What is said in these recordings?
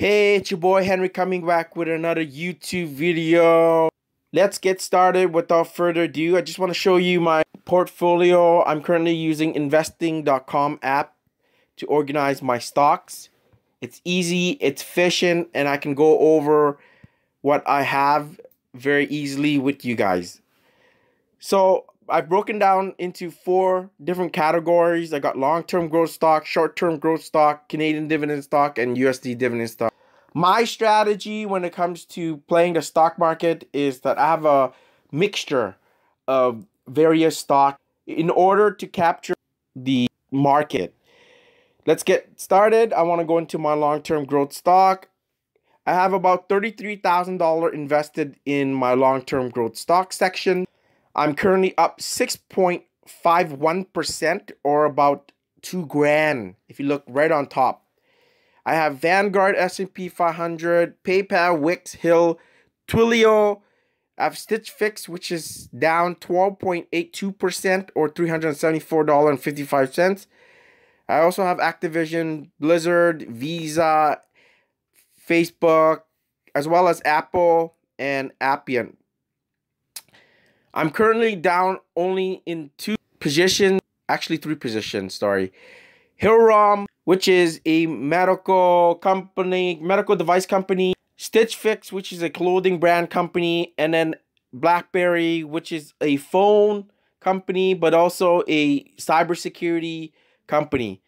Hey, it's your boy Henry coming back with another YouTube video. Let's get started without further ado. I just want to show you my portfolio. I'm currently using investing.com app to organize my stocks. It's easy, it's efficient, and I can go over what I have very easily with you guys. So I've broken down into 4 different categories. I got long-term growth stock, short-term growth stock, Canadian dividend stock, and USD dividend stock. My strategy when it comes to playing the stock market is that I have a mixture of various stocks in order to capture the market. Let's get started. I want to go into my long-term growth stock. I have about $33,000 invested in my long-term growth stock section. I'm currently up 6.51% or about $2,000 if you look right on top. I have Vanguard, S&P 500, PayPal, Wix, Hill, Twilio. I have Stitch Fix, which is down 12.82% or $374.55. I also have Activision, Blizzard, Visa, Facebook, as well as Apple and Appian. I'm currently down only in 2 positions, actually 3 positions, sorry. Hillrom, which is a medical device company. Stitch Fix, which is a clothing brand company. And then BlackBerry, which is a phone company, but also a cybersecurity company.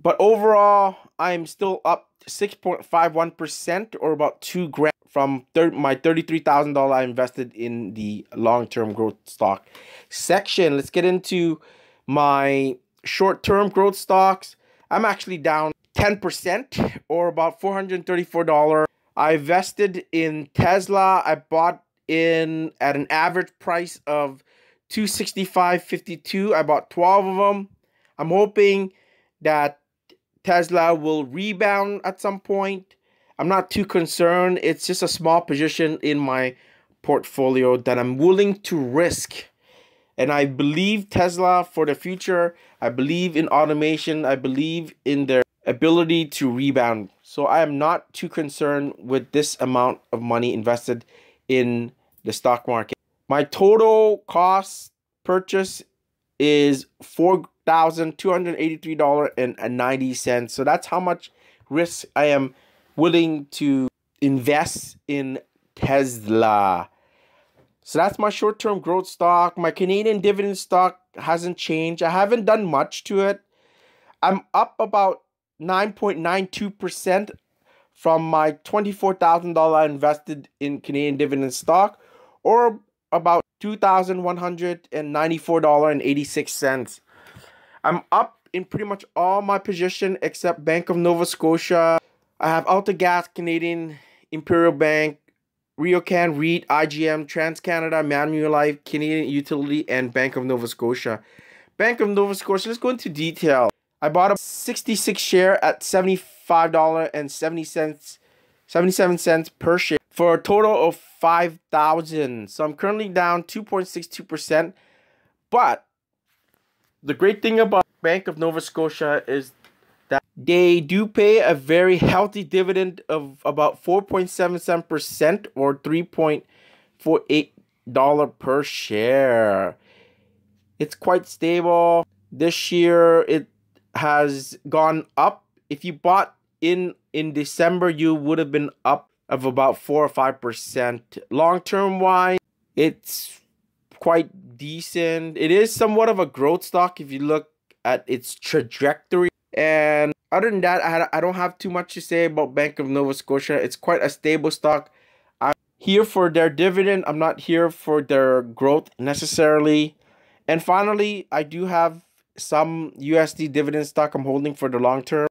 But overall, I'm still up 6.51% or about $2,000 from my $33,000 I invested in the long-term growth stock section. Let's get into my short-term growth stocks. I'm actually down 10% or about $434. I invested in Tesla. I bought in at an average price of $265.52. I bought 12 of them. I'm hoping that Tesla will rebound at some point. I'm not too concerned. It's just a small position in my portfolio that I'm willing to risk. And I believe Tesla for the future. I believe in automation. I believe in their ability to rebound. So I am not too concerned with this amount of money invested in the stock market. My total cost purchase is $4,283.90. So that's how much risk I am willing to invest in Tesla. So that's my short-term growth stock. My Canadian dividend stock hasn't changed. I haven't done much to it. I'm up about 9.92% from my $24,000 I invested in Canadian dividend stock, or about $2,194.86. I'm up in pretty much all my position except Bank of Nova Scotia. I have AltaGas, Canadian Imperial Bank, RioCan, REIT, IGM, TransCanada, Manulife, Canadian Utility, and Bank of Nova Scotia. Bank of Nova Scotia, let's go into detail. I bought a 66 share at $75.77 per share for a total of $5,000. So I'm currently down 2.62%. But the great thing about Bank of Nova Scotia is that they do pay a very healthy dividend of about 4.77% or $3.48 per share. It's quite stable. This year it has gone up. If you bought in December, you would have been up of about 4 or 5%. Long-term wise, it's quite decent. It is somewhat of a growth stock if you look at its trajectory. And other than that, I don't have too much to say about Bank of Nova Scotia. It's quite a stable stock. I'm here for their dividend. I'm not here for their growth necessarily. And finally, I do have some USD dividend stock I'm holding for the long term.